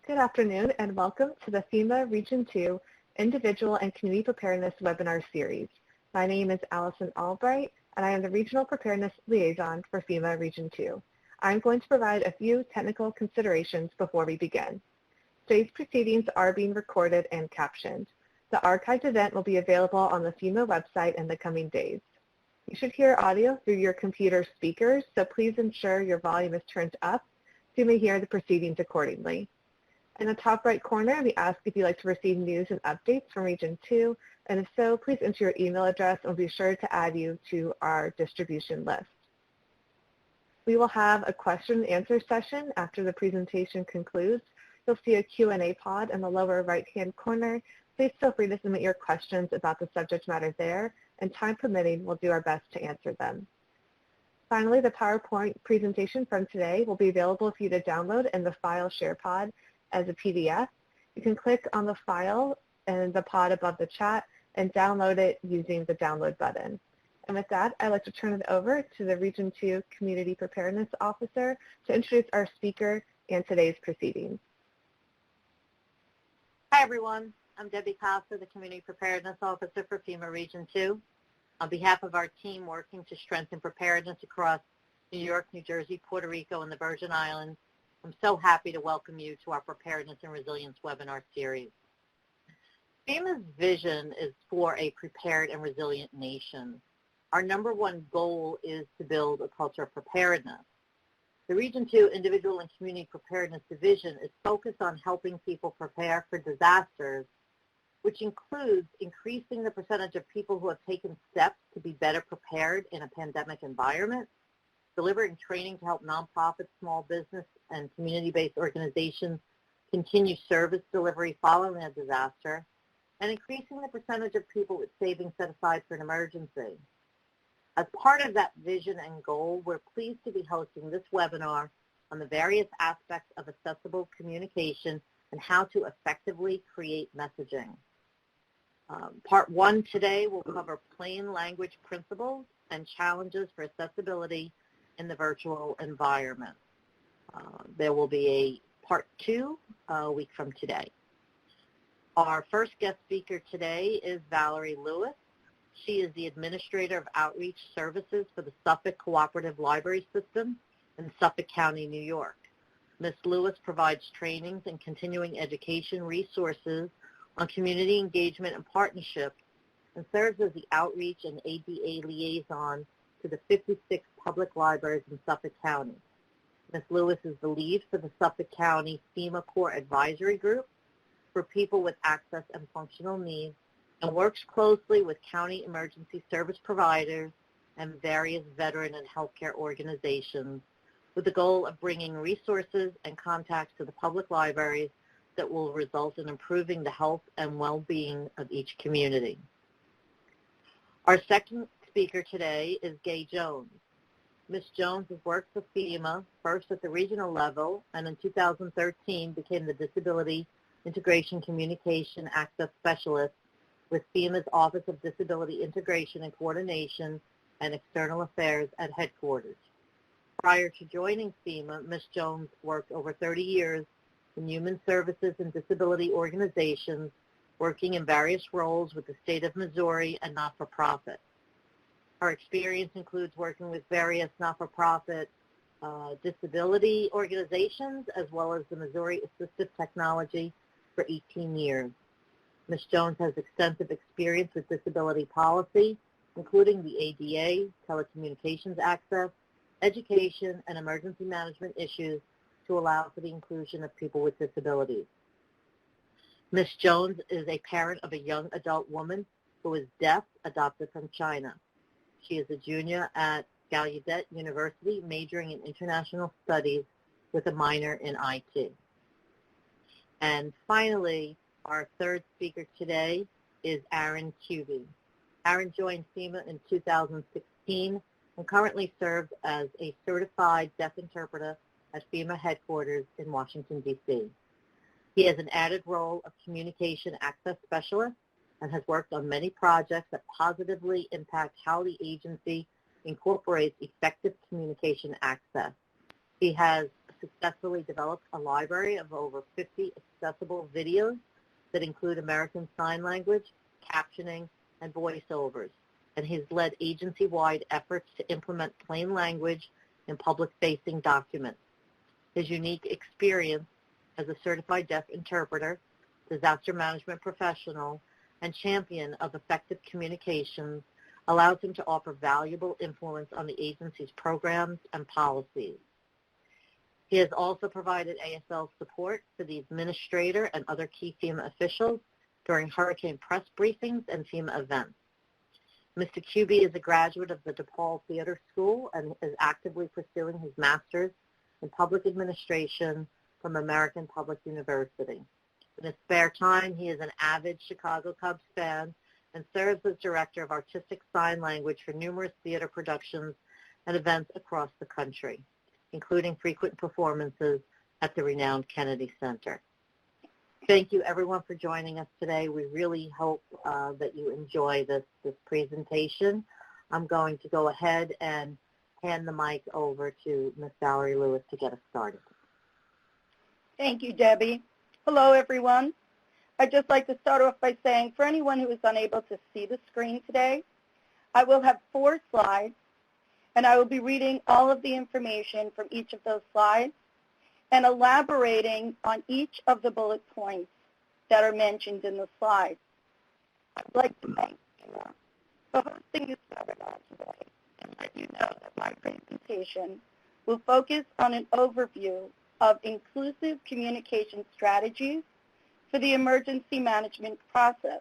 Good afternoon and welcome to the FEMA Region 2 Individual and Community Preparedness webinar series. My name is Allison Albright and I am the Regional Preparedness Liaison for FEMA Region 2. I'm going to provide a few technical considerations before we begin. Today's proceedings are being recorded and captioned. The archived event will be available on the FEMA website in the coming days. You should hear audio through your computer speakers, so please ensure your volume is turned up so you may hear the proceedings accordingly. In the top right corner, we ask if you'd like to receive news and updates from Region 2, and if so, please enter your email address and we'll be sure to add you to our distribution list. We will have a question and answer session after the presentation concludes. You'll see a Q&A pod in the lower right-hand corner. Please feel free to submit your questions about the subject matter there, and time permitting, we'll do our best to answer them. Finally, the PowerPoint presentation from today will be available for you to download in the file share pod as a PDF. You can click on the file and the pod above the chat and download it using the download button. And with that, I'd like to turn it over to the Region 2 Community Preparedness Officer to introduce our speaker and today's proceedings. Hi everyone, I'm Debbie Costa, the Community Preparedness Officer for FEMA Region 2. On behalf of our team working to strengthen preparedness across New York, New Jersey, Puerto Rico, and the Virgin Islands, I'm so happy to welcome you to our Preparedness and Resilience webinar series. FEMA's vision is for a prepared and resilient nation. Our number one goal is to build a culture of preparedness. The Region 2 Individual and Community Preparedness Division is focused on helping people prepare for disasters, which includes increasing the percentage of people who have taken steps to be better prepared in a pandemic environment, delivering training to help nonprofits, small business, and community-based organizations continue service delivery following a disaster, and increasing the percentage of people with savings set aside for an emergency. As part of that vision and goal, we're pleased to be hosting this webinar on the various aspects of accessible communication and how to effectively create messaging. Part one today will cover plain language principles and challenges for accessibility in the virtual environment. There will be a part two a week from today. Our first guest speaker today is Valerie Lewis. She is the Administrator of Outreach Services for the Suffolk Cooperative Library System in Suffolk County, New York. Ms. Lewis provides trainings and continuing education resources on community engagement and partnership and serves as the outreach and ADA liaison to the 56 public libraries in Suffolk County. Ms. Lewis is the lead for the Suffolk County FEMA Core Advisory Group for people with access and functional needs and works closely with county emergency service providers and various veteran and healthcare organizations with the goal of bringing resources and contacts to the public libraries that will result in improving the health and well-being of each community. Our second speaker today is Gay Jones. Ms. Jones has worked for FEMA first at the regional level and in 2013 became the Disability Integration Communication Access Specialist with FEMA's Office of Disability Integration and Coordination and External Affairs at headquarters. Prior to joining FEMA, Ms. Jones worked over 30 years in human services and disability organizations, working in various roles with the state of Missouri and not-for-profit. Her experience includes working with various not-for-profit disability organizations as well as the Missouri Assistive Technology for 18 years. Ms. Jones has extensive experience with disability policy, including the ADA, telecommunications access, education, and emergency management issues to allow for the inclusion of people with disabilities. Ms. Jones is a parent of a young adult woman who is deaf, adopted from China. She is a junior at Gallaudet University, majoring in international studies with a minor in IT. And finally, our third speaker today is Aaron Cubey. Aaron joined FEMA in 2016 and currently serves as a certified deaf interpreter at FEMA headquarters in Washington, D.C. He has an added role of communication access specialist and has worked on many projects that positively impact how the agency incorporates effective communication access. He has successfully developed a library of over 50 accessible videos that include American Sign Language, captioning, and voiceovers, and he's led agency-wide efforts to implement plain language in public-facing documents. His unique experience as a certified deaf interpreter, disaster management professional, and champion of effective communications allows him to offer valuable influence on the agency's programs and policies. He has also provided ASL support for the administrator and other key FEMA officials during hurricane press briefings and FEMA events. Mr. QB is a graduate of the DePaul Theater School and is actively pursuing his master's in public administration from American Public University. In his spare time, he is an avid Chicago Cubs fan and serves as director of artistic sign language for numerous theater productions and events across the country, including frequent performances at the renowned Kennedy Center. Thank you, everyone, for joining us today. We really hope that you enjoy this presentation. I'm going to go ahead and hand the mic over to Ms. Valerie Lewis to get us started. Thank you, Debbie. Hello, everyone. I'd just like to start off by saying, for anyone who is unable to see the screen today, I will have 4 slides, and I will be reading all of the information from each of those slides and elaborating on each of the bullet points that are mentioned in the slides. I'd like to thank you for hosting this webinar today and let you know that my presentation will focus on an overview of inclusive communication strategies for the emergency management process.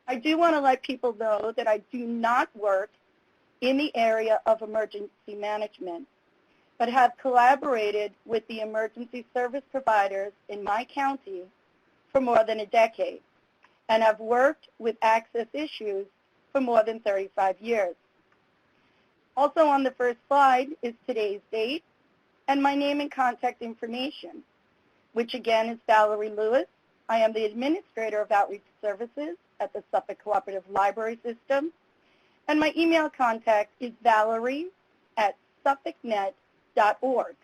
I do want to let people know that I do not work in the area of emergency management, but have collaborated with the emergency service providers in my county for more than a decade and have worked with access issues for more than 35 years. Also on the first slide is today's date and my name and contact information, which again is Valerie Lewis. I am the Administrator of Outreach Services at the Suffolk Cooperative Library System, and my email contact is valerie@suffolknet.org.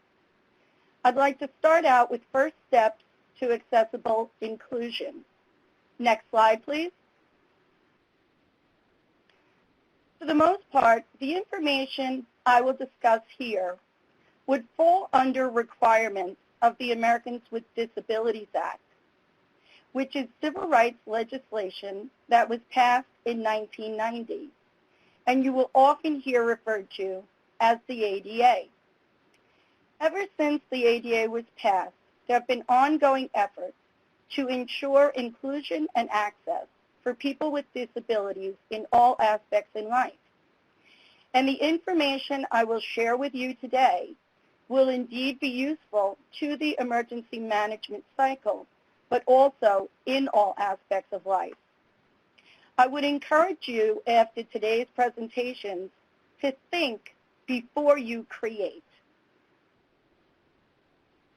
I'd like to start out with first steps to accessible inclusion. Next slide, please. For the most part, the information I will discuss here would fall under requirements of the Americans with Disabilities Act, which is civil rights legislation that was passed in 1990, and you will often hear referred to as the ADA. Ever since the ADA was passed, there have been ongoing efforts to ensure inclusion and access for people with disabilities in all aspects in life. And the information I will share with you today will indeed be useful to the emergency management cycle, but also in all aspects of life. I would encourage you after today's presentations to think before you create.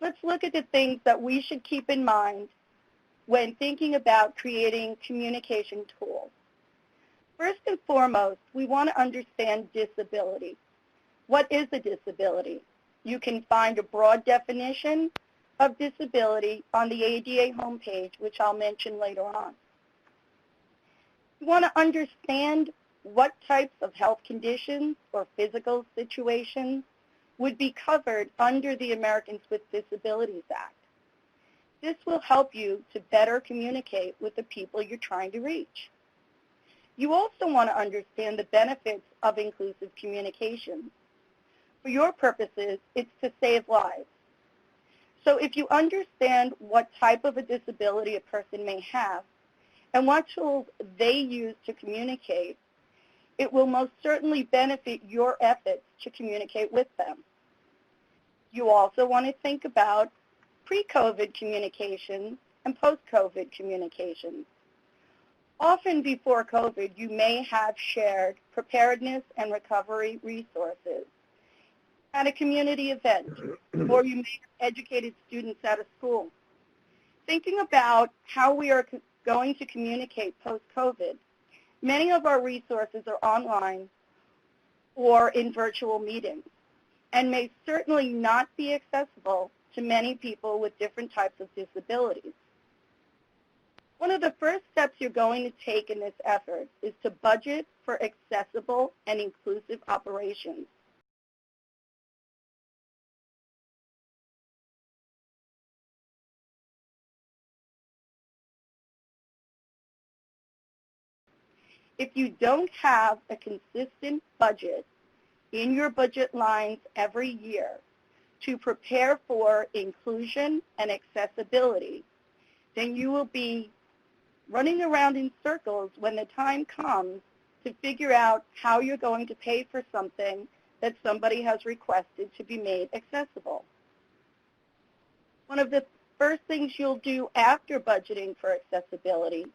Let's look at the things that we should keep in mind when thinking about creating communication tools. First and foremost, we want to understand disability. What is a disability? You can find a broad definition of disability on the ADA homepage, which I'll mention later on. You want to understand what types of health conditions or physical situations would be covered under the Americans with Disabilities Act. This will help you to better communicate with the people you're trying to reach. You also want to understand the benefits of inclusive communication. For your purposes, it's to save lives. So if you understand what type of a disability a person may have and what tools they use to communicate, it will most certainly benefit your efforts to communicate with them. You also want to think about pre-COVID communications and post-COVID communications. Often before COVID, you may have shared preparedness and recovery resources at a community event, or you may have educated students at a school. Thinking about how we are going to communicate post-COVID, many of our resources are online or in virtual meetings. and may certainly not be accessible to many people with different types of disabilities. One of the first steps you're going to take in this effort is to budget for accessible and inclusive operations. If you don't have a consistent budget in your budget lines every year to prepare for inclusion and accessibility, then you will be running around in circles when the time comes to figure out how you're going to pay for something that somebody has requested to be made accessible. One of the first things you'll do after budgeting for accessibility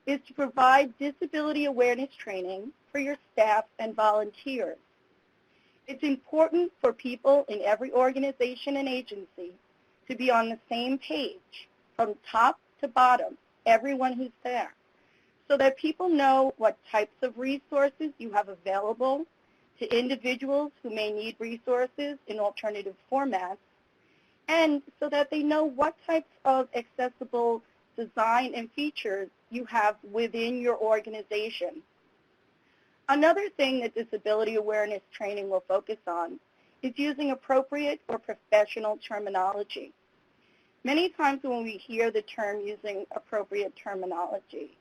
is to provide disability awareness training for your staff and volunteers. It's important for people in every organization and agency to be on the same page from top to bottom, everyone who's there, so that people know what types of resources you have available to individuals who may need resources in alternative formats, and so that they know what types of accessible design and features you have within your organization. Another thing that disability awareness training will focus on is using appropriate or professional terminology. Many times when we hear the term using appropriate terminology,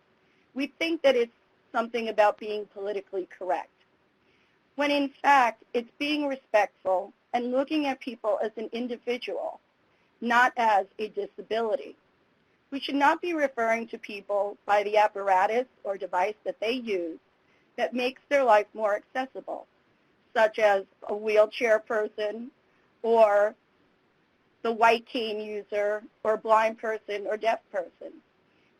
we think that it's something about being politically correct, when in fact it's being respectful and looking at people as an individual, not as a disability. We should not be referring to people by the apparatus or device that they use that makes their life more accessible, such as a wheelchair person or the white cane user or blind person or deaf person.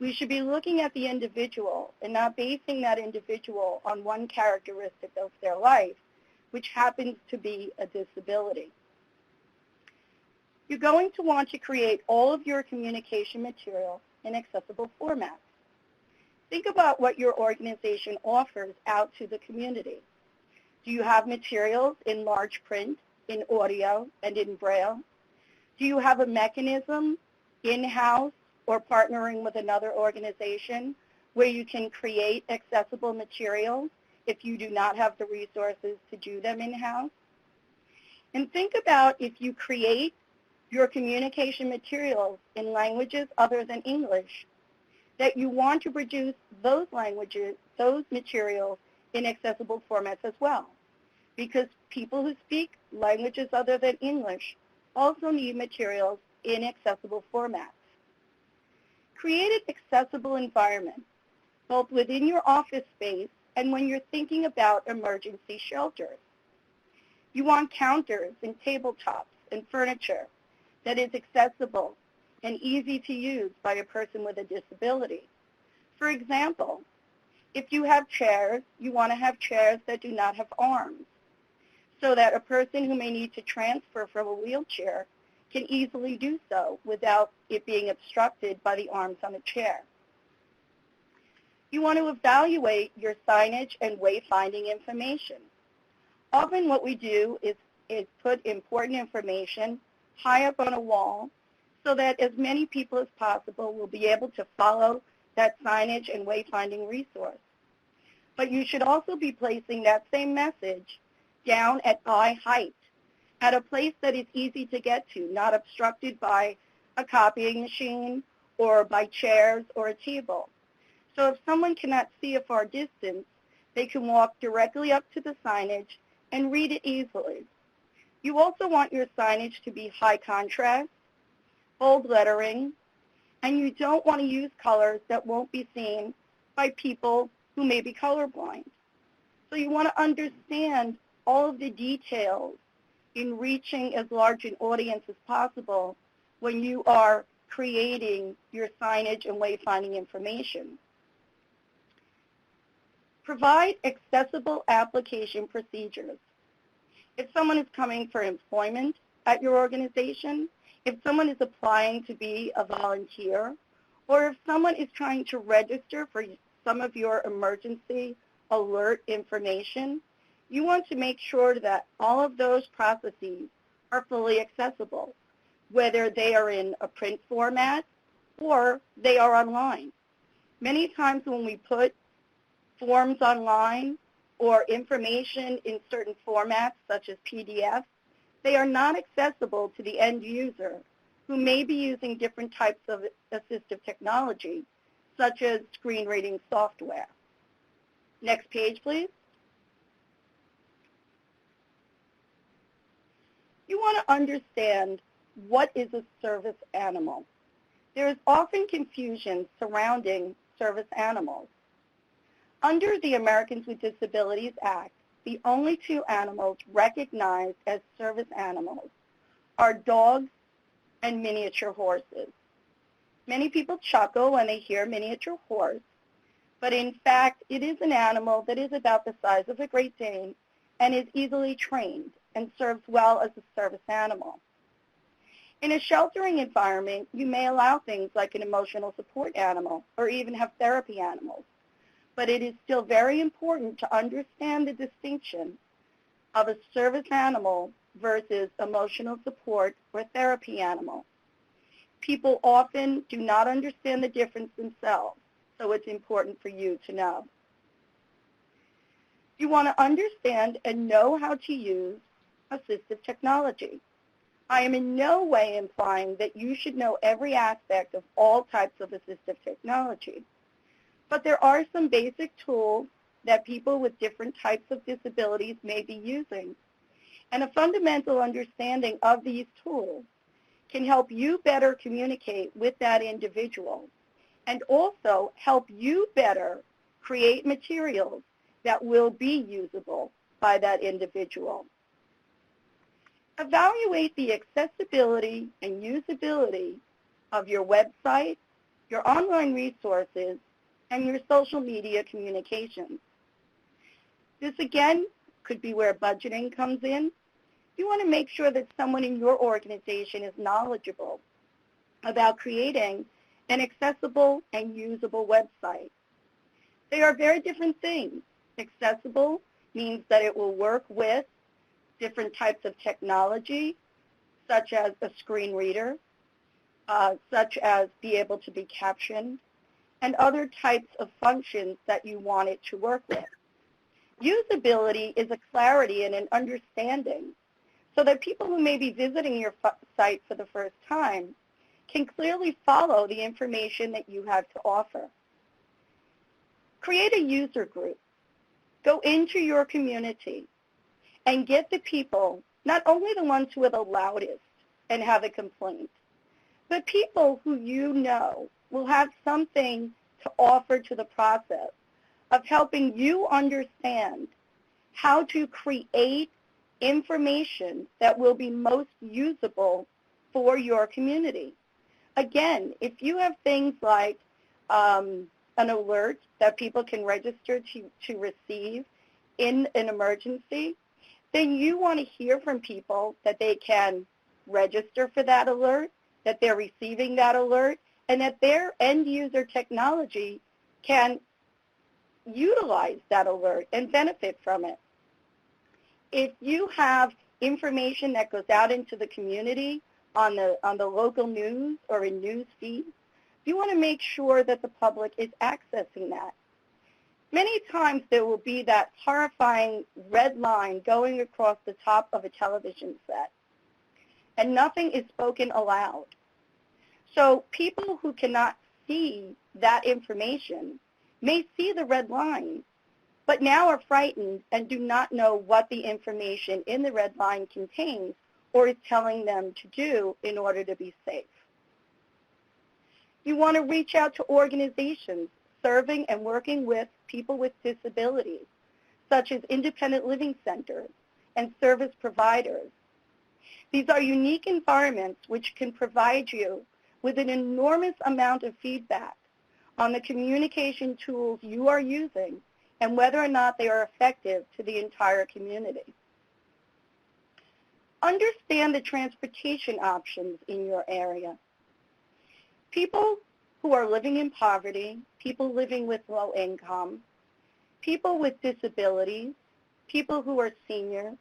We should be looking at the individual and not basing that individual on one characteristic of their life, which happens to be a disability. You're going to want to create all of your communication material in accessible formats. Think about what your organization offers out to the community. Do you have materials in large print, in audio, and in Braille? Do you have a mechanism in-house or partnering with another organization where you can create accessible materials if you do not have the resources to do them in-house? And think about if you create your communication materials in languages other than English, that you want to produce those languages, those materials in accessible formats as well. Because people who speak languages other than English also need materials in accessible formats. Create an accessible environment, both within your office space and when you're thinking about emergency shelters. You want counters and tabletops and furniture that is accessible and easy to use by a person with a disability. For example, if you have chairs, you want to have chairs that do not have arms, so that a person who may need to transfer from a wheelchair can easily do so without it being obstructed by the arms on the chair. You want to evaluate your signage and wayfinding information. Often what we do is put important information high up on a wall so that as many people as possible will be able to follow that signage and wayfinding resource. But you should also be placing that same message down at eye height, at a place that is easy to get to, not obstructed by a copying machine or by chairs or a table. So if someone cannot see a far distance, they can walk directly up to the signage and read it easily. You also want your signage to be high contrast, bold lettering, and you don't want to use colors that won't be seen by people who may be colorblind. So you want to understand all of the details in reaching as large an audience as possible when you are creating your signage and wayfinding information. Provide accessible application procedures. If someone is coming for employment at your organization, if someone is applying to be a volunteer, or if someone is trying to register for some of your emergency alert information, You want to make sure that all of those processes are fully accessible, whether they are in a print format or they are online. Many times when we put forms online or information in certain formats, such as PDFs, they are not accessible to the end user who may be using different types of assistive technology, such as screen reading software. Next page, please. You want to understand what is a service animal. There is often confusion surrounding service animals. Under the Americans with Disabilities Act, the only two animals recognized as service animals are dogs and miniature horses. Many people chuckle when they hear miniature horse, but in fact, it is an animal that is about the size of a Great Dane and is easily trained and serves well as a service animal. In a sheltering environment, you may allow things like an emotional support animal or even have therapy animals, but it is still very important to understand the distinction of a service animal versus emotional support or therapy animal. People often do not understand the difference themselves, so it's important for you to know. You want to understand and know how to use assistive technology. I am in no way implying that you should know every aspect of all types of assistive technology, but there are some basic tools that people with different types of disabilities may be using, and a fundamental understanding of these tools can help you better communicate with that individual and also help you better create materials that will be usable by that individual. Evaluate the accessibility and usability of your website, your online resources, and your social media communications. This, again, could be where budgeting comes in. You want to make sure that someone in your organization is knowledgeable about creating an accessible and usable website. They are very different things. Accessible means that it will work with different types of technology, such as a screen reader, such as be able to be captioned, and other types of functions that you want it to work with. Usability is a clarity and an understanding so that people who may be visiting your site for the first time can clearly follow the information that you have to offer. Create a user group. Go into your community and get the people, not only the ones who are the loudest and have a complaint, but people who you know will have something to offer to the process of helping you understand how to create information that will be most usable for your community. Again, if you have things like an alert that people can register to receive in an emergency, then you want to hear from people that they can register for that alert, that they're receiving that alert, and that their end user technology can utilize that alert and benefit from it. If you have information that goes out into the community on the local news or in news feeds, you want to make sure that the public is accessing that. Many times there will be that horrifying red line going across the top of a television set, and nothing is spoken aloud. So people who cannot see that information may see the red line, but now are frightened and do not know what the information in the red line contains or is telling them to do in order to be safe. You want to reach out to organizations serving and working with people with disabilities, such as independent living centers and service providers. These are unique environments which can provide you with an enormous amount of feedback on the communication tools you are using and whether or not they are effective to the entire community. Understand the transportation options in your area. People who are living in poverty, people living with low income, people with disabilities, people who are seniors,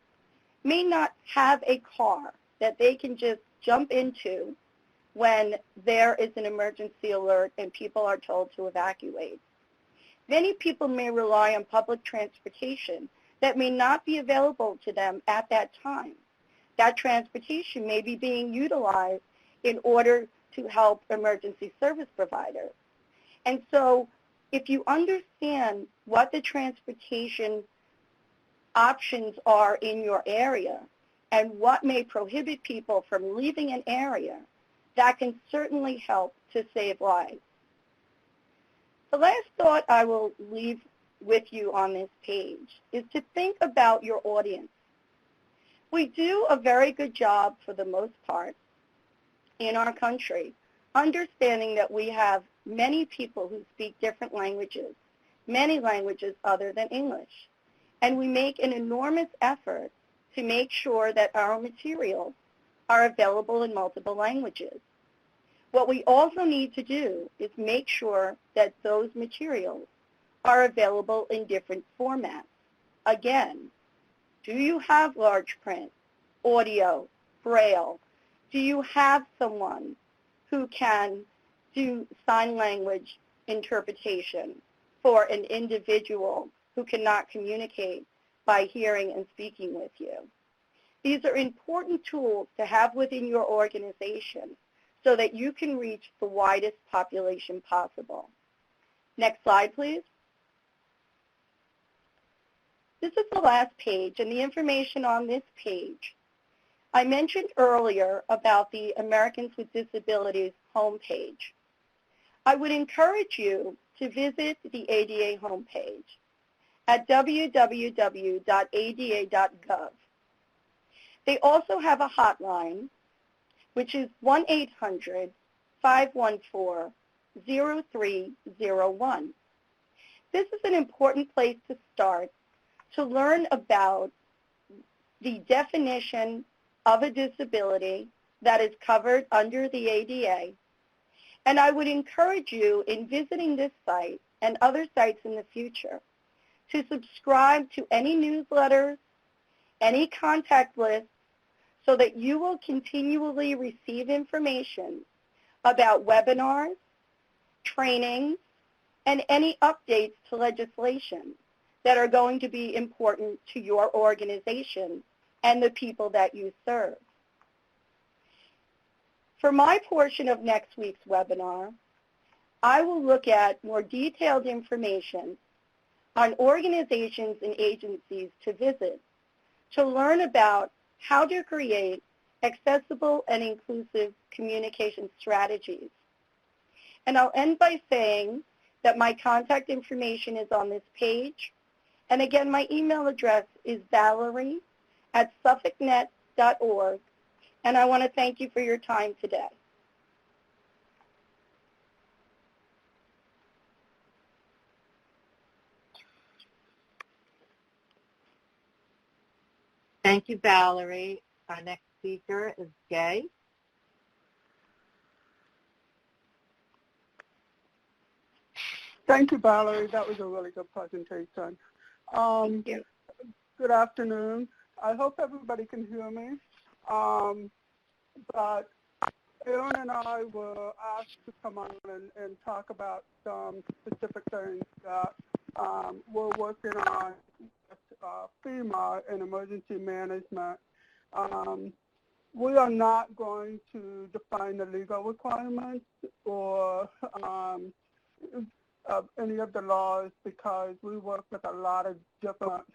may not have a car that they can just jump into when there is an emergency alert and people are told to evacuate. Many people may rely on public transportation that may not be available to them at that time. That transportation may be being utilized in order to help emergency service providers. And so if you understand what the transportation options are in your area and what may prohibit people from leaving an area, that can certainly help to save lives. The last thought I will leave with you on this page is to think about your audience. We do a very good job, for the most part, in our country, understanding that we have many people who speak different languages, many languages other than English. And we make an enormous effort to make sure that our materials are available in multiple languages. What we also need to do is make sure that those materials are available in different formats. Again, do you have large print, audio, braille? Do you have someone who can do sign language interpretation for an individual who cannot communicate by hearing and speaking with you? These are important tools to have within your organization so that you can reach the widest population possible. Next slide, please. This is the last page, and the information on this page. I mentioned earlier about the Americans with Disabilities homepage. I would encourage you to visit the ADA homepage at www.ada.gov. They also have a hotline, which is 1-800-514-0301. This is an important place to start to learn about the definition of a disability that is covered under the ADA. And I would encourage you, in visiting this site and other sites in the future, to subscribe to any newsletters, any contact lists, so that you will continually receive information about webinars, trainings, and any updates to legislation that are going to be important to your organization and the people that you serve. For my portion of next week's webinar, I will look at more detailed information on organizations and agencies to visit to learn about how to create accessible and inclusive communication strategies. And I'll end by saying that my contact information is on this page. And again, my email address is valerie@suffolknet.org. And I want to thank you for your time today. Thank you, Valerie. Our next speaker is Gay. Thank you, Valerie. That was a really good presentation. Thank you. Good afternoon. I hope everybody can hear me. But Aaron and I were asked to come on and talk about some specific things that we're working on with FEMA and emergency management. We are not going to define the legal requirements or any of the laws, because we work with a lot of different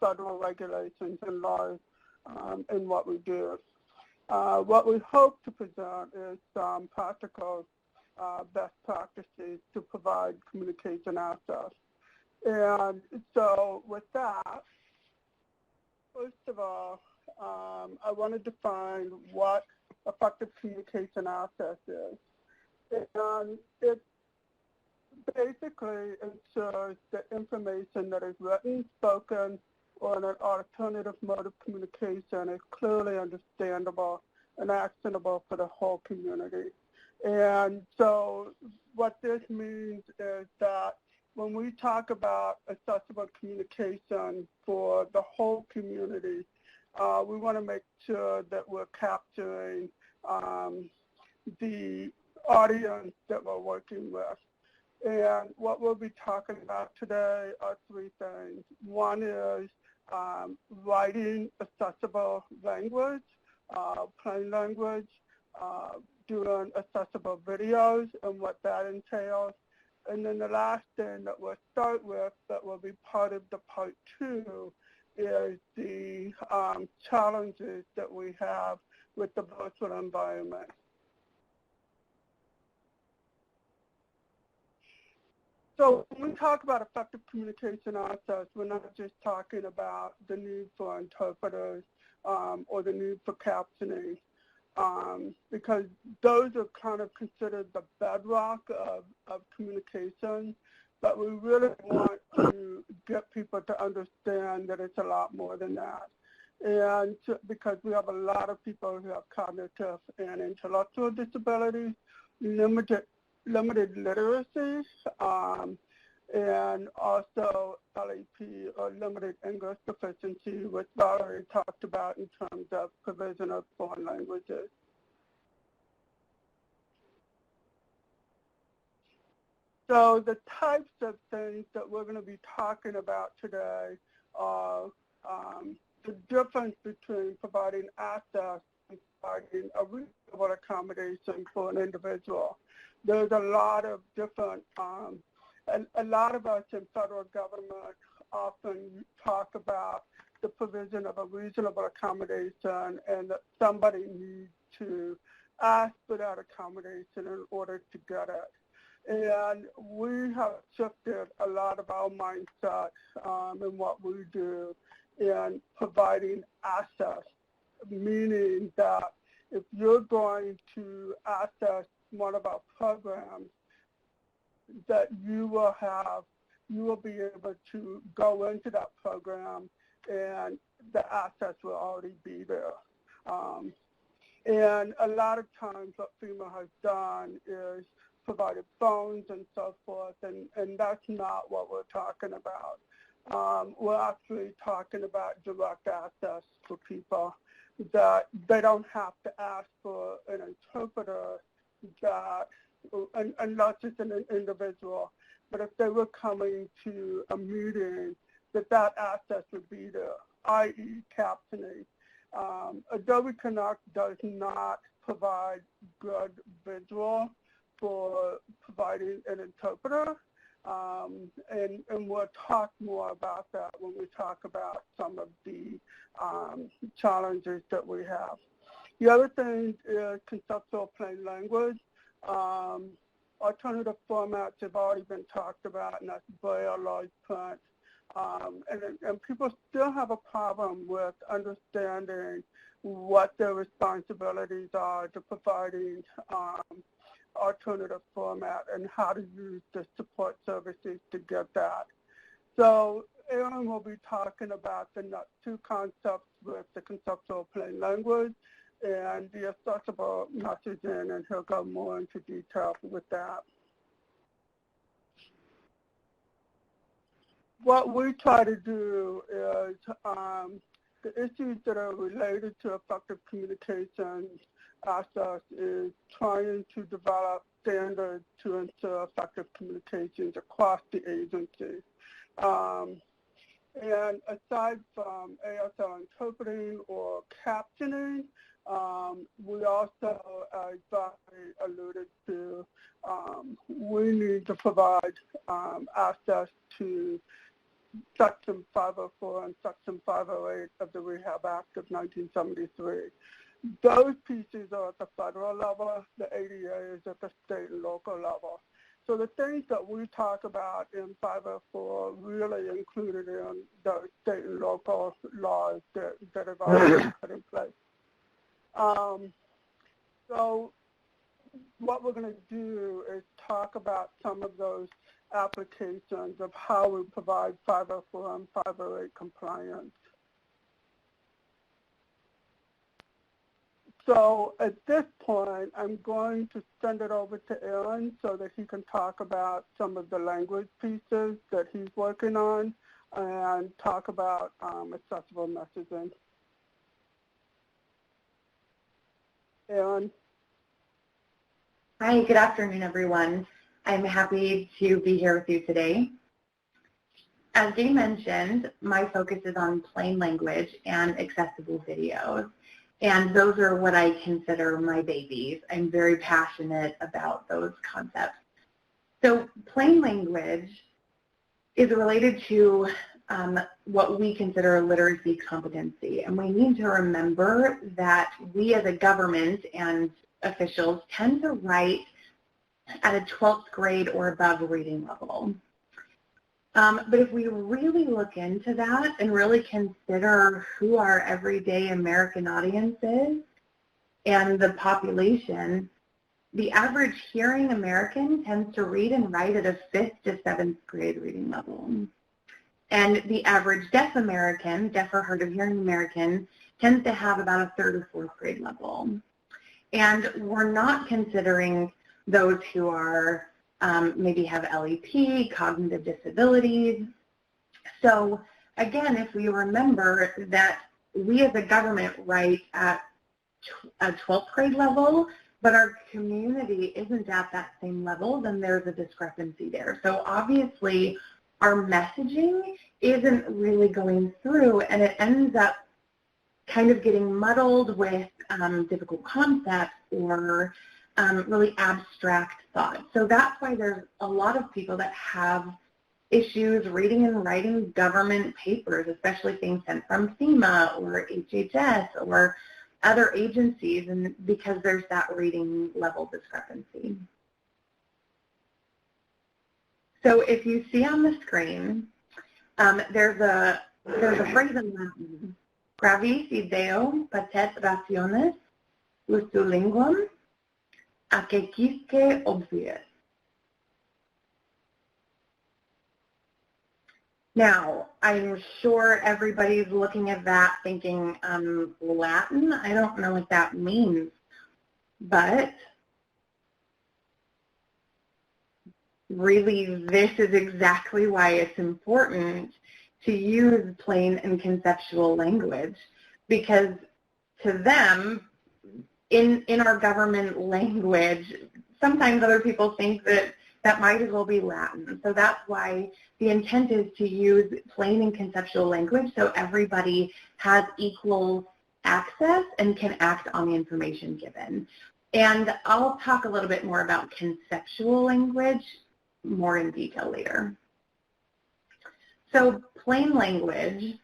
federal regulations and laws in what we do. What we hope to present is some practical best practices to provide communication access. And so with that, first of all, I want to define what effective communication access is. And it basically ensures that information that is written, spoken, or an alternative mode of communication is clearly understandable and actionable for the whole community. And so what this means is that when we talk about accessible communication for the whole community, we want to make sure that we're capturing the audience that we're working with. And what we'll be talking about today are three things. One is writing accessible language, plain language, doing accessible videos and what that entails. And then the last thing that we'll start with that will be part of the part two is the challenges that we have with the virtual environment. So when we talk about effective communication access, we're not just talking about the need for interpreters or the need for captioning, because those are kind of considered the bedrock of communication, but we really want to get people to understand that it's a lot more than that. And because we have a lot of people who have cognitive and intellectual disabilities, limited literacy, and also LEP or limited English proficiency, which Valerie talked about in terms of provision of foreign languages. So the types of things that we're going to be talking about today are the difference between providing access and providing a reasonable accommodation for an individual. There's a lot of different, a lot of us in federal government often talk about the provision of a reasonable accommodation and that somebody needs to ask for that accommodation in order to get it. And we have shifted a lot of our mindset in what we do in providing access, meaning that if you're going to access one of our programs, that you will be able to go into that program and the access will already be there. And a lot of times what FEMA has done is provided phones and so forth, and that's not what we're talking about. We're actually talking about direct access for people, that they don't have to ask for an interpreter, that unless it's an individual, but if they were coming to a meeting, that access would be there, i.e. captioning. Adobe Connect does not provide good visual for providing an interpreter, and we'll talk more about that when we talk about some of the challenges that we have. The other thing is conceptual plain language. Alternative formats have already been talked about, and that's Braille, large print. And people still have a problem with understanding what their responsibilities are to providing alternative format and how to use the support services to get that. So Aaron will be talking about the two concepts with the conceptual plain language and the accessible messaging, and he'll go more into detail with that. What we try to do is the issues that are related to effective communication access is trying to develop standards to ensure effective communications across the agency. And aside from ASL interpreting or captioning, we also, as Valerie alluded to, we need to provide access to Section 504 and Section 508 of the Rehab Act of 1973. Those pieces are at the federal level, the ADA is at the state and local level. So the things that we talk about in 504 really included in the state and local laws that have already been put in place. So what we're going to do is talk about some of those applications of how we provide 504 and 508 compliance. So at this point, I'm going to send it over to Aaron so that he can talk about some of the language pieces that he's working on and talk about accessible messaging. Aaron? Hi, good afternoon, everyone. I'm happy to be here with you today. As Dee mentioned, my focus is on plain language and accessible videos, and those are what I consider my babies. I'm very passionate about those concepts. So plain language is related to what we consider a literacy competency, and we need to remember that we as a government and officials tend to write at a 12th grade or above reading level. But if we really look into that and really consider who our everyday American audience is and the population, the average hearing American tends to read and write at a 5th to 7th grade reading level. And the average deaf American, deaf or hard of hearing American, tends to have about a 3rd or 4th grade level. And we're not considering those who are maybe have LEP, cognitive disabilities. So again, if we remember that we as a government write at a 12th grade level, but our community isn't at that same level, then there's a discrepancy there. So obviously our messaging isn't really going through, and it ends up kind of getting muddled with difficult concepts or really abstract thought. So that's why there's a lot of people that have issues reading and writing government papers, especially things sent from FEMA or HHS or other agencies, and because there's that reading level discrepancy. So if you see on the screen, there's a phrase in Latin, gravis ideo patet rationes usulinguam acequisque obvious. Now, I'm sure everybody's looking at that thinking, Latin? I don't know what that means, but really this is exactly why it's important to use plain and conceptual language, because to them, in our government language, sometimes other people think that that might as well be Latin. So that's why the intent is to use plain and conceptual language so everybody has equal access and can act on the information given. And I'll talk a little bit more about conceptual language more in detail later. So plain language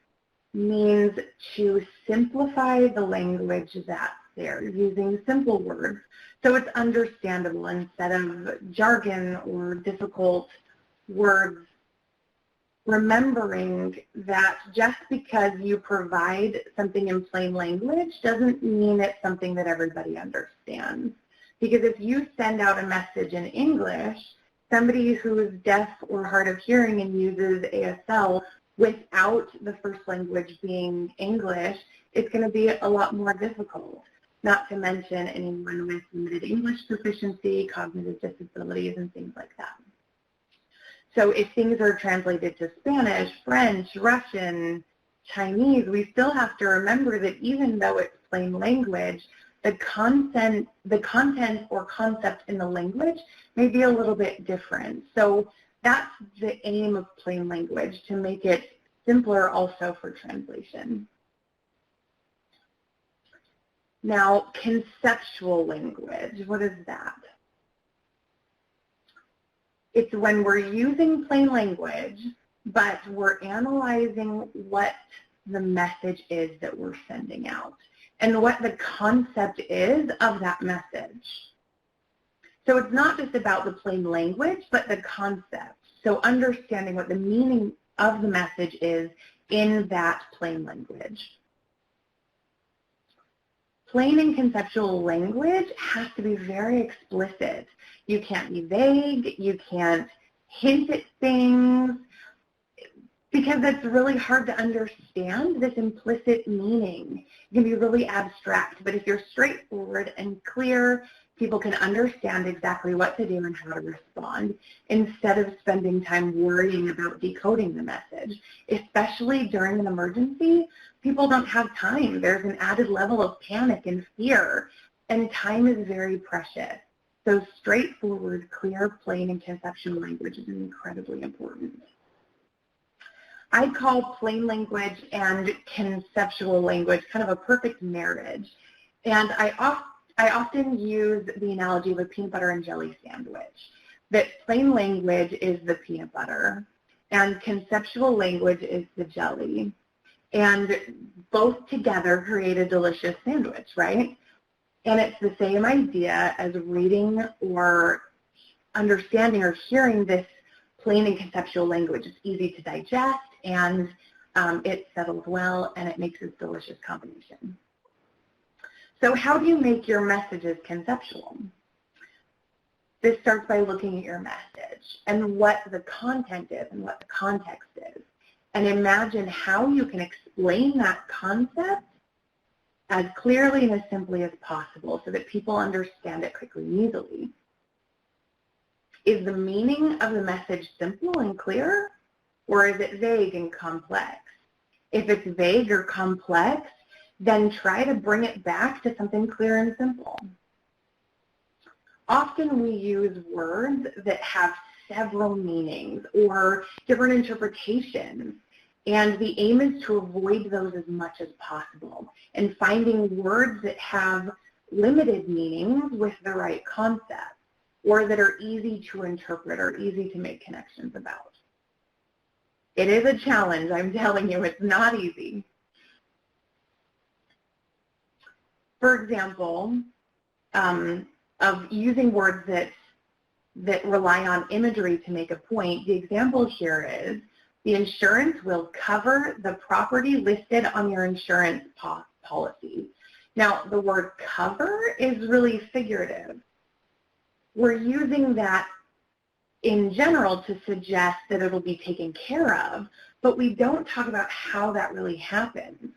means to simplify the language that's there using simple words so it's understandable instead of jargon or difficult words, remembering that just because you provide something in plain language doesn't mean it's something that everybody understands. Because if you send out a message in English, somebody who is deaf or hard of hearing and uses ASL without the first language being English, it's going to be a lot more difficult, not to mention anyone with limited English proficiency, cognitive disabilities, and things like that. So if things are translated to Spanish, French, Russian, Chinese, we still have to remember that even though it's plain language, the content or concept in the language may be a little bit different. So that's the aim of plain language, to make it simpler also for translation. Now, conceptual language, what is that? It's when we're using plain language, but we're analyzing what the message is that we're sending out and what the concept is of that message. So it's not just about the plain language, but the concept. So understanding what the meaning of the message is in that plain language. Plain and conceptual language has to be very explicit. You can't be vague, you can't hint at things. because it's really hard to understand this implicit meaning. It can be really abstract, but if you're straightforward and clear, people can understand exactly what to do and how to respond instead of spending time worrying about decoding the message. Especially during an emergency, people don't have time. There's an added level of panic and fear, and time is very precious. So straightforward, clear, plain, and conceptual language is incredibly important. I call plain language and conceptual language kind of a perfect marriage. And I often use the analogy of a peanut butter and jelly sandwich, that plain language is the peanut butter and conceptual language is the jelly. And both together create a delicious sandwich, right? And it's the same idea as reading or understanding or hearing this plain and conceptual language. It's easy to digest, and it settles well, and it makes this delicious combination. So how do you make your messages conceptual? This starts by looking at your message and what the content is and what the context is, and imagine how you can explain that concept as clearly and as simply as possible so that people understand it quickly and easily. Is the meaning of the message simple and clear, or is it vague and complex? If it's vague or complex, then try to bring it back to something clear and simple. Often we use words that have several meanings or different interpretations, and the aim is to avoid those as much as possible and finding words that have limited meanings with the right concept, or that are easy to interpret or easy to make connections about. It is a challenge, I'm telling you, it's not easy. For example, of using words that rely on imagery to make a point, the example here is, the insurance will cover the property listed on your insurance policy. Now, the word cover is really figurative. We're using that in general to suggest that it'll be taken care of, but we don't talk about how that really happens.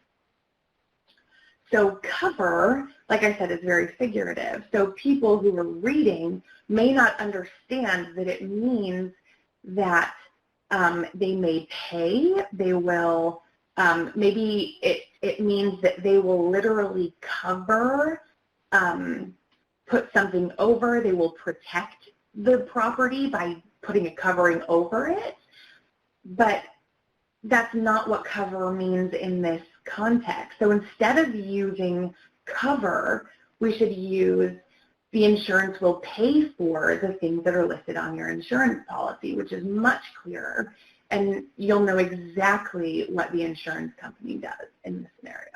So cover, like I said, is very figurative. So people who are reading may not understand that it means that they may pay, they will, maybe it means that they will literally cover, put something over, they will protect the property by putting a covering over it, but that's not what cover means in this context. So instead of using cover, we should use the insurance will pay for the things that are listed on your insurance policy, which is much clearer, and you'll know exactly what the insurance company does in this scenario.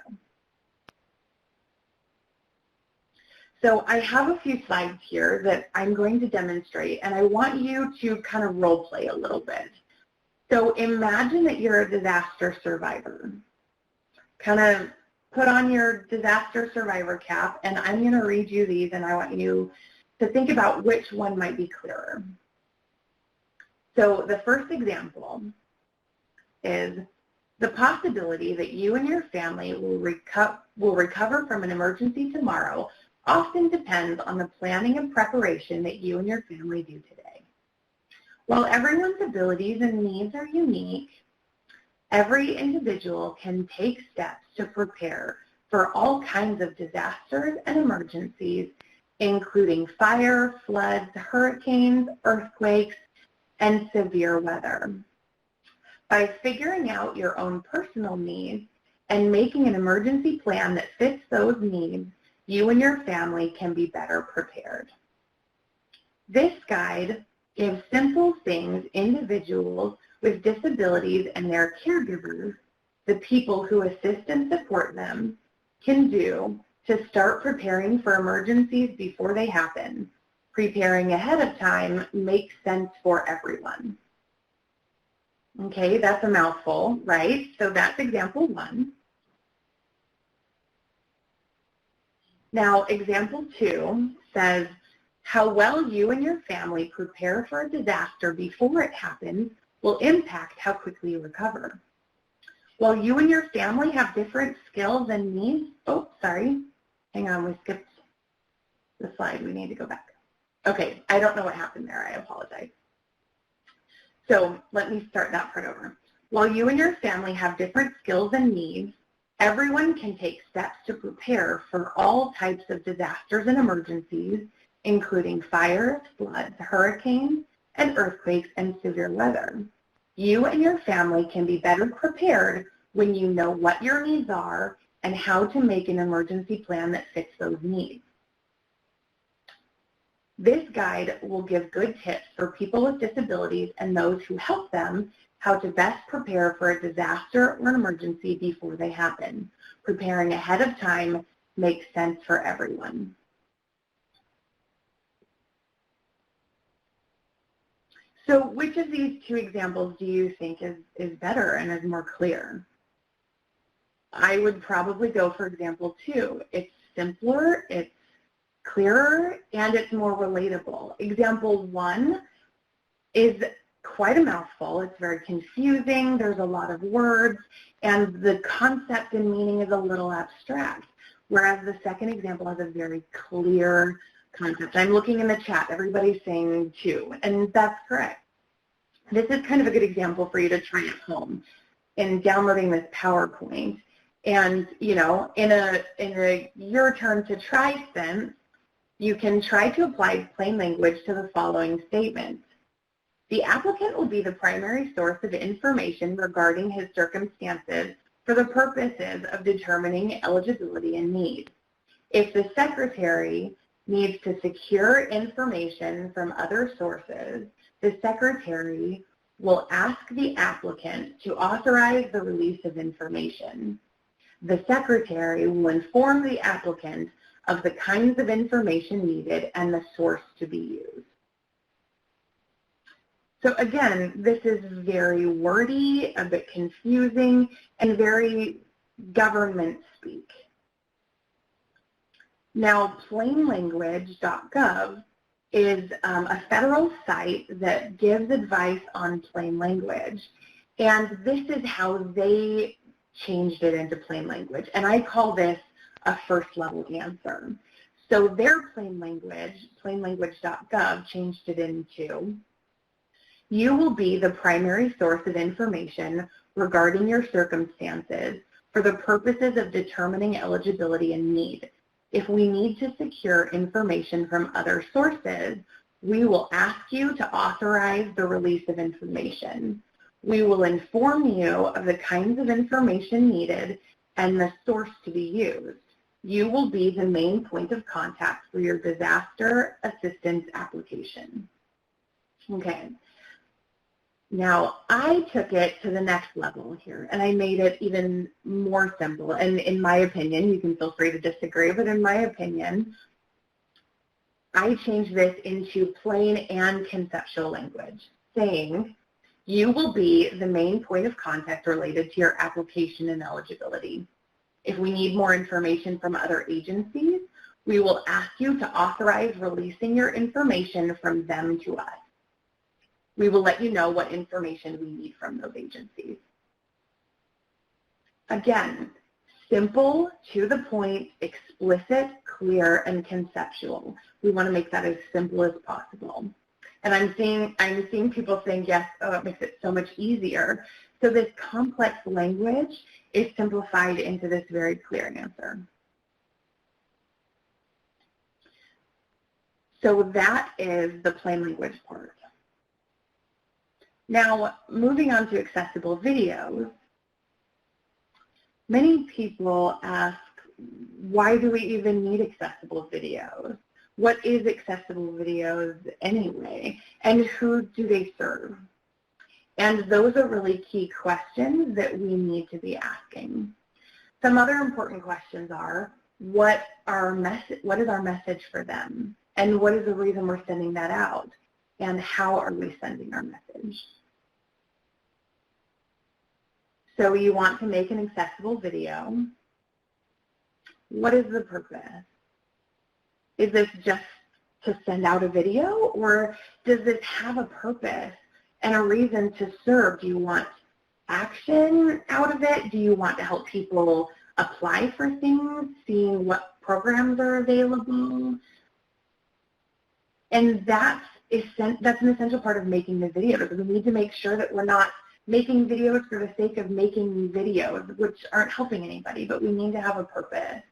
So I have a few slides here that I'm going to demonstrate, and I want you to kind of role play a little bit. So imagine that you're a disaster survivor. Kind of put on your disaster survivor cap, and I'm going to read you these, and I want you to think about which one might be clearer. So the first example is the possibility that you and your family will recover from an emergency tomorrow often depends on the planning and preparation that you and your family do today. While everyone's abilities and needs are unique, every individual can take steps to prepare for all kinds of disasters and emergencies, including fire, floods, hurricanes, earthquakes, and severe weather. By figuring out your own personal needs and making an emergency plan that fits those needs, you and your family can be better prepared. This guide gives simple things individuals with disabilities and their caregivers, the people who assist and support them, can do to start preparing for emergencies before they happen. Preparing ahead of time makes sense for everyone. Okay, that's a mouthful, right? So that's example one. Now, example two says, how well you and your family prepare for a disaster before it happens will impact how quickly you recover. While you and your family have different skills and needs, oh, sorry, hang on, we skipped the slide. We need to go back. Okay, I don't know what happened there. I apologize. So let me start that part over. While you and your family have different skills and needs, everyone can take steps to prepare for all types of disasters and emergencies, including fires, floods, hurricanes, and earthquakes and severe weather. You and your family can be better prepared when you know what your needs are and how to make an emergency plan that fits those needs. This guide will give good tips for people with disabilities and those who help them how to best prepare for a disaster or an emergency before they happen. Preparing ahead of time makes sense for everyone. So which of these two examples do you think is better and is more clear? I would probably go for example 2. It's simpler, it's clearer, and it's more relatable. Example 1 is quite a mouthful. It's very confusing. There's a lot of words, and the concept and meaning is a little abstract, whereas the second example has a very clear concept. I'm looking in the chat. Everybody's saying 2, and that's correct. This is kind of a good example for you to try at home in downloading this PowerPoint. And, you know, in a your turn to try sense, you can try to apply plain language to the following statements. The applicant will be the primary source of information regarding his circumstances for the purposes of determining eligibility and need. If the secretary needs to secure information from other sources, the secretary will ask the applicant to authorize the release of information. The secretary will inform the applicant of the kinds of information needed and the source to be used. So again, this is very wordy, a bit confusing, and very government speak. Now, plainlanguage.gov is a federal site that gives advice on plain language. And this is how they changed it into plain language. And I call this a first level answer. So their plain language, plainlanguage.gov, changed it into, you will be the primary source of information regarding your circumstances for the purposes of determining eligibility and need. If we need to secure information from other sources, we will ask you to authorize the release of information. We will inform you of the kinds of information needed and the source to be used. You will be the main point of contact for your disaster assistance application. Okay. Now, I took it to the next level here, and I made it even more simple. And in my opinion, you can feel free to disagree, but in my opinion, I changed this into plain and conceptual language, saying, you will be the main point of contact related to your application and eligibility. If we need more information from other agencies, we will ask you to authorize releasing your information from them to us. We will let you know what information we need from those agencies. Again, simple, to the point, explicit, clear, and conceptual. We want to make that as simple as possible. And I'm seeing people saying, yes, oh, it makes it so much easier. So this complex language is simplified into this very clear answer. So that is the plain language part. Now, moving on to accessible videos, many people ask, why do we even need accessible videos? What is accessible videos anyway? And who do they serve? And those are really key questions that we need to be asking. Some other important questions are, what is our message for them? And what is the reason we're sending that out? And how are we sending our message? So you want to make an accessible video. What is the purpose? Is this just to send out a video, or does this have a purpose and a reason to serve. Do you want action out of it? Do you want to help people apply for things, seeing what programs are available? And that's an essential part of making the videos. We need to make sure that we're not making videos for the sake of making videos, which aren't helping anybody, but we need to have a purpose.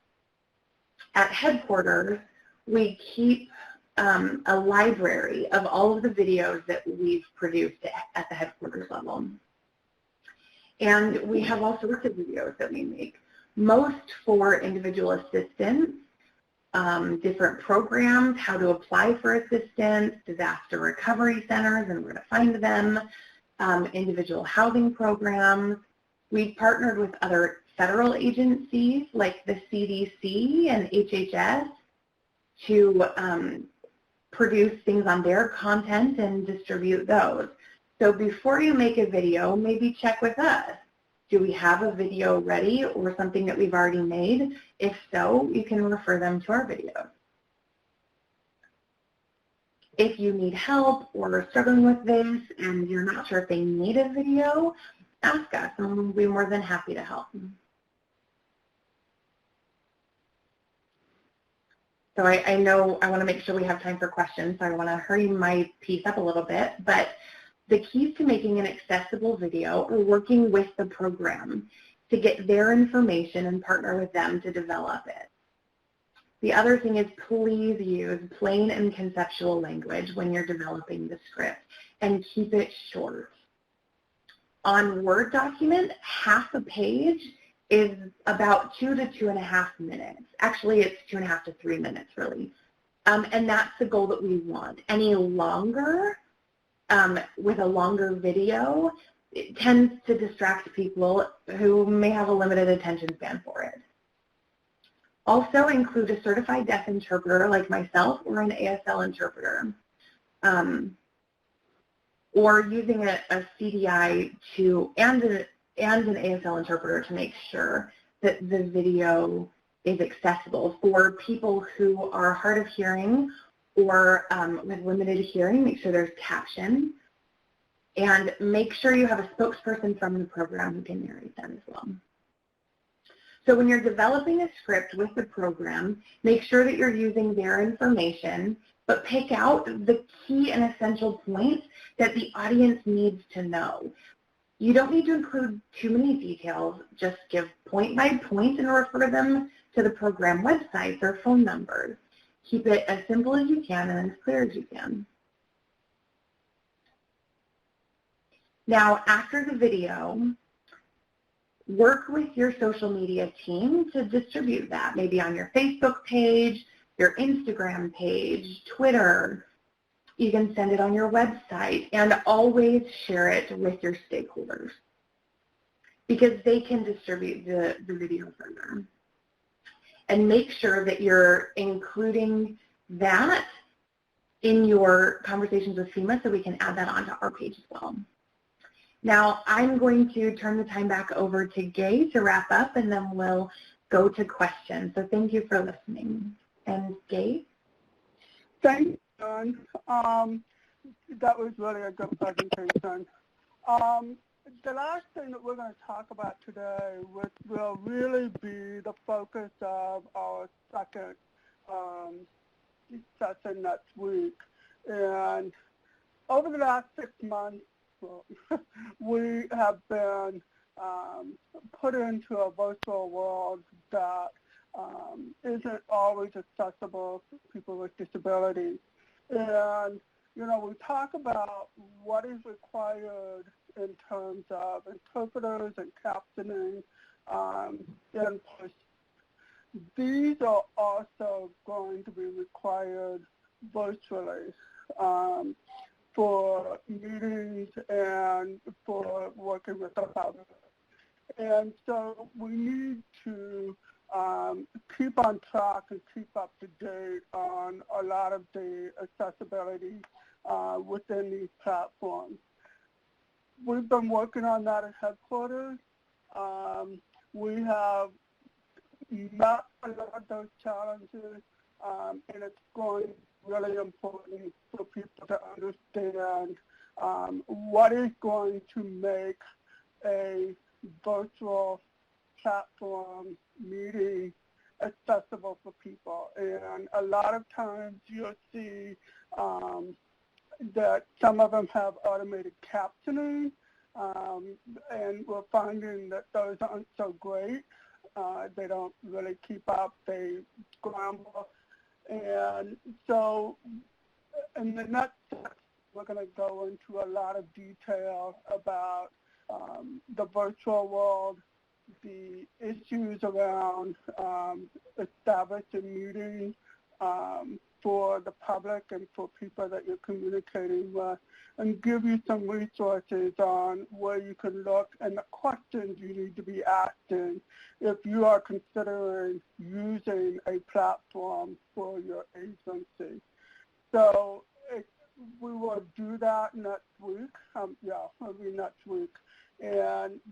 At headquarters, we keep a library of all of the videos that we've produced at the headquarters level. And we have all sorts of videos that we make, most for individual assistance, different programs, how to apply for assistance, disaster recovery centers and where to find them, individual housing programs. We've partnered with other federal agencies like the CDC and HHS to produce things on their content and distribute those. So before you make a video, maybe check with us. Do we have a video ready or something that we've already made? If so, you can refer them to our videos. If you need help or are struggling with this and you're not sure if they need a video, ask us and we'll be more than happy to help. So I know I want to make sure we have time for questions, so I want to hurry my piece up a little bit, but the keys to making an accessible video are working with the program to get their information and partner with them to develop it. The other thing is please use plain and conceptual language when you're developing the script and keep it short. On Word document, half a page is about 2 to 2.5 minutes. Actually, it's 2.5 to 3 minutes, really. And that's the goal that we want. Any longer, with a longer video, it tends to distract people who may have a limited attention span for it. Also include a certified deaf interpreter like myself or an ASL interpreter. Or using a CDI and an ASL interpreter to make sure that the video is accessible for people who are hard of hearing or with limited hearing. Make sure there's caption, and make sure you have a spokesperson from the program who can narrate that as well. So when you're developing a script with the program, make sure that you're using their information, but pick out the key and essential points that the audience needs to know. You don't need to include too many details. Just give point by point and refer them to the program websites or phone numbers. Keep it as simple as you can and as clear as you can. Now, after the video, work with your social media team to distribute that, maybe on your Facebook page, your Instagram page, Twitter. You can send it on your website, and always share it with your stakeholders because they can distribute the video further. And make sure that you're including that in your conversations with FEMA so we can add that onto our page as well. Now, I'm going to turn the time back over to Gay to wrap up, and then we'll go to questions. So thank you for listening. And Gay? Thank you, John. That was really a good presentation. The last thing that we're going to talk about today will really be the focus of our second session next week. And over the last 6 months, we have been put into a virtual world that isn't always accessible for people with disabilities. And, you know, we talk about what is required in terms of interpreters and captioning in person. These are also going to be required virtually for meetings and for working with the public. And so we need to keep on track and keep up to date on a lot of the accessibility within these platforms. We've been working on that at headquarters. We have met a lot of those challenges, and it's going really important for people to understand what is going to make a virtual platform meeting accessible for people. And a lot of times you'll see that some of them have automated captioning, and we're finding that those aren't so great. They don't really keep up, they scramble. And so in the next section, we're going to go into a lot of detail about the virtual world, the issues around establishing meetings for the public and for people that you're communicating with, and give you some resources on where you can look and the questions you need to be asking if you are considering using a platform for your agency. So we will do that next week. It'll be next week.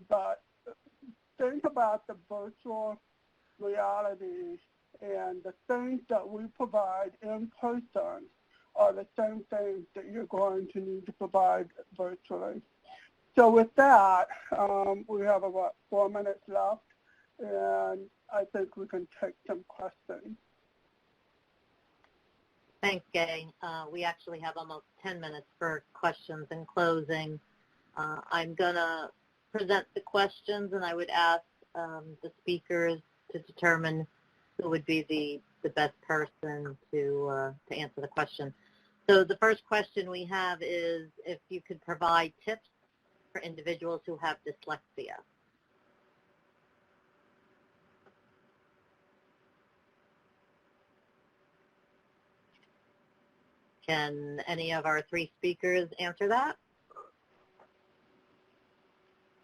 But think about the virtual reality, and the things that we provide in person are the same things that you're going to need to provide virtually. So with that, we have about 4 minutes left, and I think we can take some questions. Thanks, Gay. We actually have almost 10 minutes for questions and closing. I'm going to present the questions, and I would ask the speakers to determine who would be the best person to answer the question. So the first question we have is if you could provide tips for individuals who have dyslexia. Can any of our 3 speakers answer that?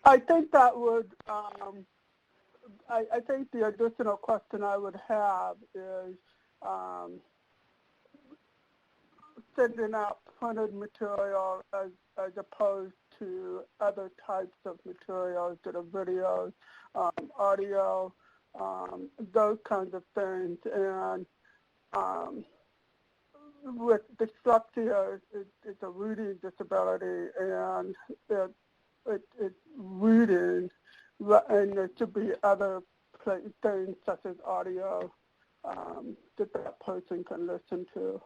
I think that would, I think the additional question I would have is sending out printed material as opposed to other types of materials that are videos, audio, those kinds of things. And with dyslexia, it's a reading disability, and it's reading, and there should be other things such as audio that person can listen to.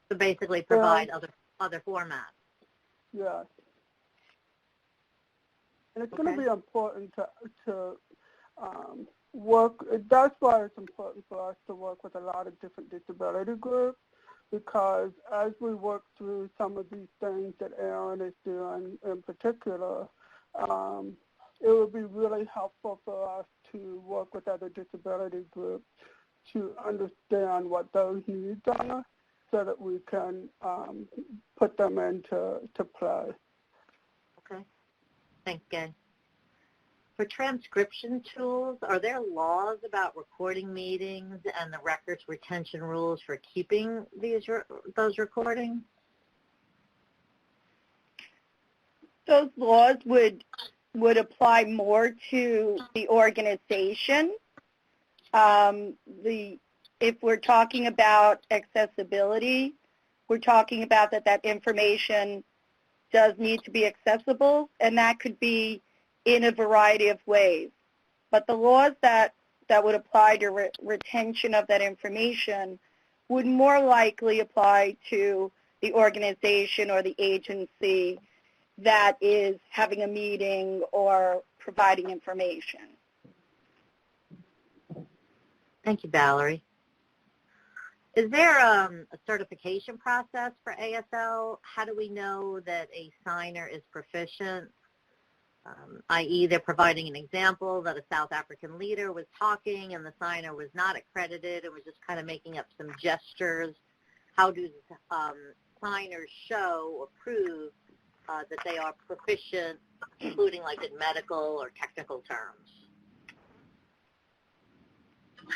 So basically provide other formats. Yes. And it's going to be important to work, that's why it's important for us to work with a lot of different disability groups, because as we work through some of these things that Aaron is doing in particular, it would be really helpful for us to work with other disability groups to understand what those needs are so that we can put them into play. Okay. Thanks, Gay. For transcription tools, are there laws about recording meetings and the records retention rules for keeping those recordings? Those laws would apply more to the organization. If we're talking about accessibility, we're talking about that information does need to be accessible, and that could be in a variety of ways. But the laws that would apply to retention of that information would more likely apply to the organization or the agency that is having a meeting or providing information. Thank you, Valerie. Is there a certification process for ASL? How do we know that a signer is proficient? I.e., they're providing an example that a South African leader was talking and the signer was not accredited and was just kind of making up some gestures. How do signers show or prove that they are proficient, including like in medical or technical terms?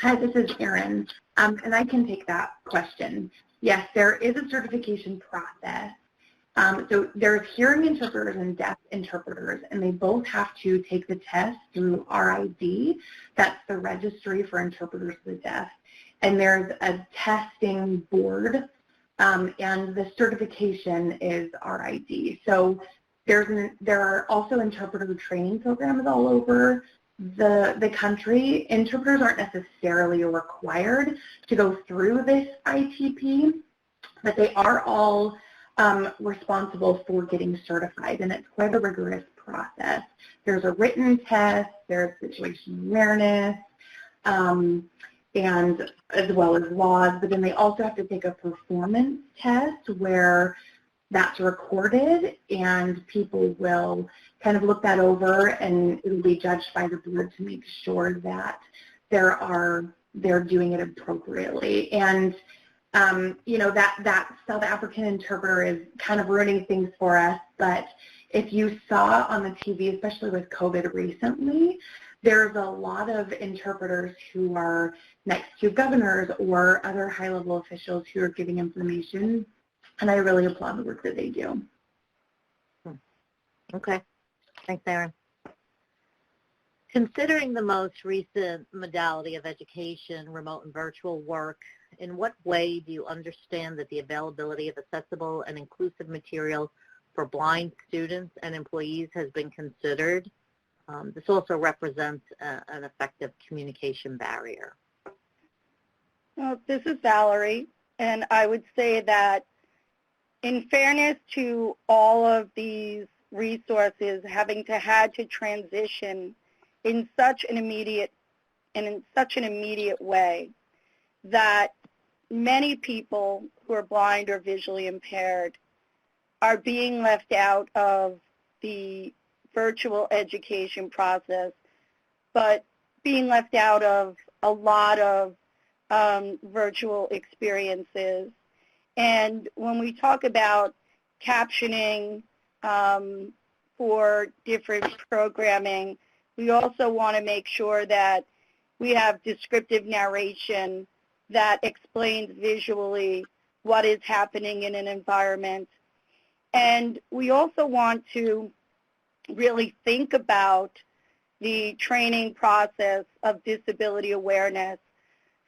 Hi, this is Erin, and I can take that question. Yes, there is a certification process. So there's hearing interpreters and deaf interpreters, and they both have to take the test through RID. That's the Registry for Interpreters of the Deaf. And there's a testing board and the certification is RID. So there are also interpreter training programs all over the country. Interpreters aren't necessarily required to go through this ITP, but they are all responsible for getting certified, and it's quite a rigorous process. There's a written test, there's situation awareness, and as well as laws, but then they also have to take a performance test where that's recorded, and people will kind of look that over, and it will be judged by the board to make sure that they're doing it appropriately. And you know, that South African interpreter is kind of ruining things for us, but if you saw on the TV, especially with COVID recently, there's a lot of interpreters who are next to governors or other high-level officials who are giving information, and I really applaud the work that they do. Okay. Thanks, Erin. Considering the most recent modality of education, remote and virtual work, in what way do you understand that the availability of accessible and inclusive material for blind students and employees has been considered? This also represents an effective communication barrier. This is Valerie, and I would say that in fairness to all of these resources having had to transition in such an immediate way, that many people who are blind or visually impaired are being left out of the virtual education process, but being left out of a lot of virtual experiences. And when we talk about captioning for different programming, we also want to make sure that we have descriptive narration that explains visually what is happening in an environment. And we also want to really think about the training process of disability awareness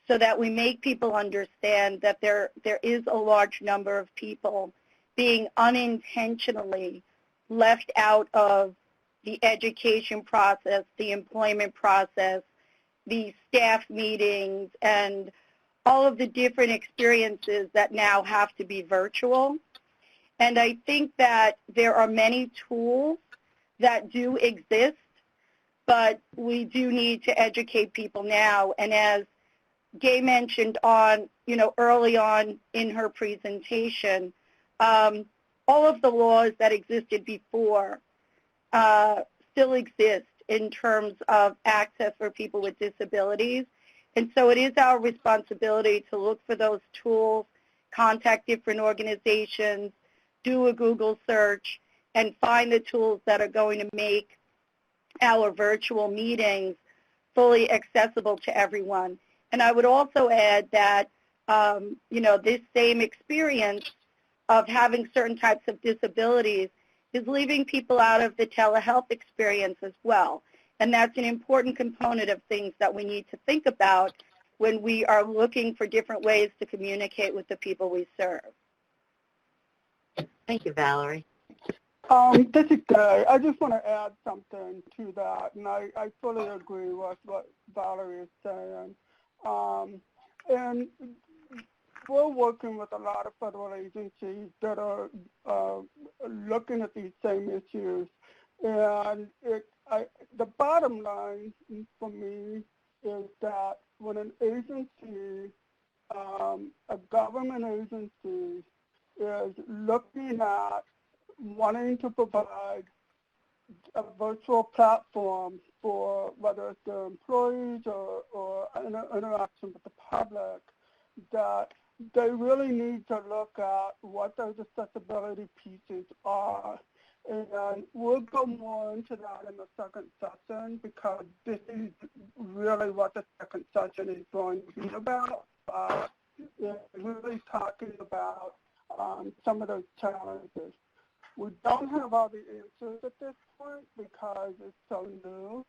so that we make people understand that there is a large number of people being unintentionally left out of the education process, the employment process, the staff meetings, and all of the different experiences that now have to be virtual. And I think that there are many tools that do exist, but we do need to educate people now. And as Gay mentioned early on in her presentation, all of the laws that existed before still exist in terms of access for people with disabilities. And so it is our responsibility to look for those tools, contact different organizations, do a Google search, and find the tools that are going to make our virtual meetings fully accessible to everyone. And I would also add that, this same experience of having certain types of disabilities is leaving people out of the telehealth experience as well. And that's an important component of things that we need to think about when we are looking for different ways to communicate with the people we serve. Thank you, Valerie. This is Gay. I just want to add something to that, and I fully agree with what Valerie is saying. And we're working with a lot of federal agencies that are looking at these same issues. And the bottom line for me is that when an agency, a government agency, is looking at wanting to provide a virtual platform for whether it's their employees or interaction with the public, that they really need to look at what those accessibility pieces are. And we'll go more into that in the second session, because this is really what the second session is going to be about. Really talking about some of those challenges. We don't have all the answers at this point because it's so new.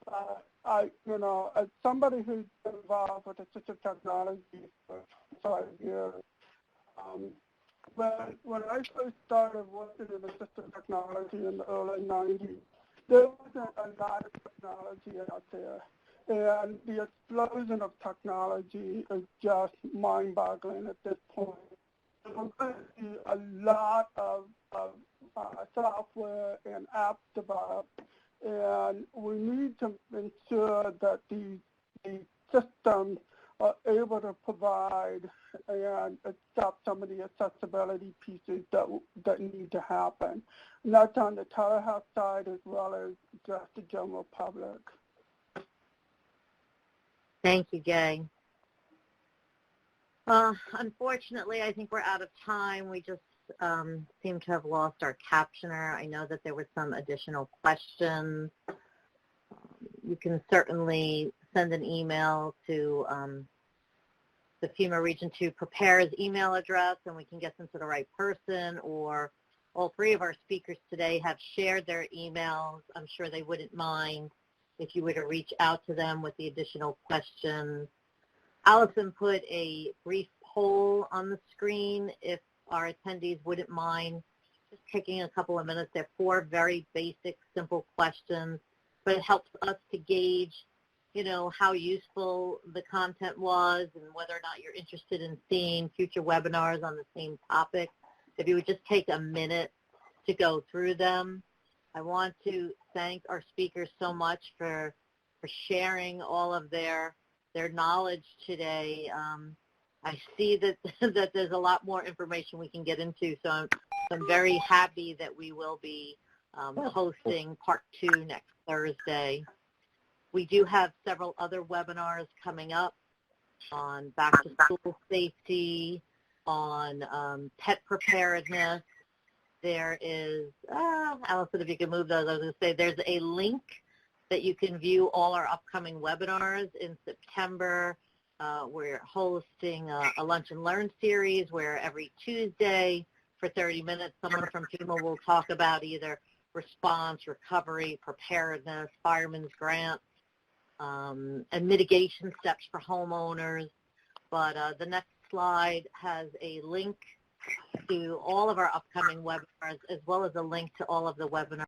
But as somebody who's been involved with assistive technology for 5 years, When I first started working in assistive technology in the early 90s, there wasn't a lot of technology out there. And the explosion of technology is just mind-boggling at this point. We're going to see a lot of software and apps developed, and we need to ensure that these systems are able to provide and accept some of the accessibility pieces that need to happen. And that's on the telehealth side as well as just the general public. Thank you, Gay. Unfortunately, I think we're out of time. We just seem to have lost our captioner. I know that there were some additional questions. You can certainly send an email to the FEMA Region 2 Prepares email address, and we can get them to the right person, or all three of our speakers today have shared their emails. I'm sure they wouldn't mind if you were to reach out to them with the additional questions. Allison put a brief poll on the screen if our attendees wouldn't mind just taking a couple of minutes. They're 4 very basic, simple questions, but it helps us to gauge, you know, how useful the content was and whether or not you're interested in seeing future webinars on the same topic. If you would just take a minute to go through them. I want to thank our speakers so much for sharing all of their knowledge today. I see that that there's a lot more information we can get into, so I'm very happy that we will be hosting part 2 next Thursday. We do have several other webinars coming up on back-to-school safety, on pet preparedness. There is, Allison, if you can move those, I was going to say there's a link that you can view all our upcoming webinars. In September, we're hosting a Lunch and Learn series where every Tuesday for 30 minutes, someone from FEMA will talk about either response, recovery, preparedness, fireman's grants, and mitigation steps for homeowners. But the next slide has a link to all of our upcoming webinars, as well as a link to all of the webinars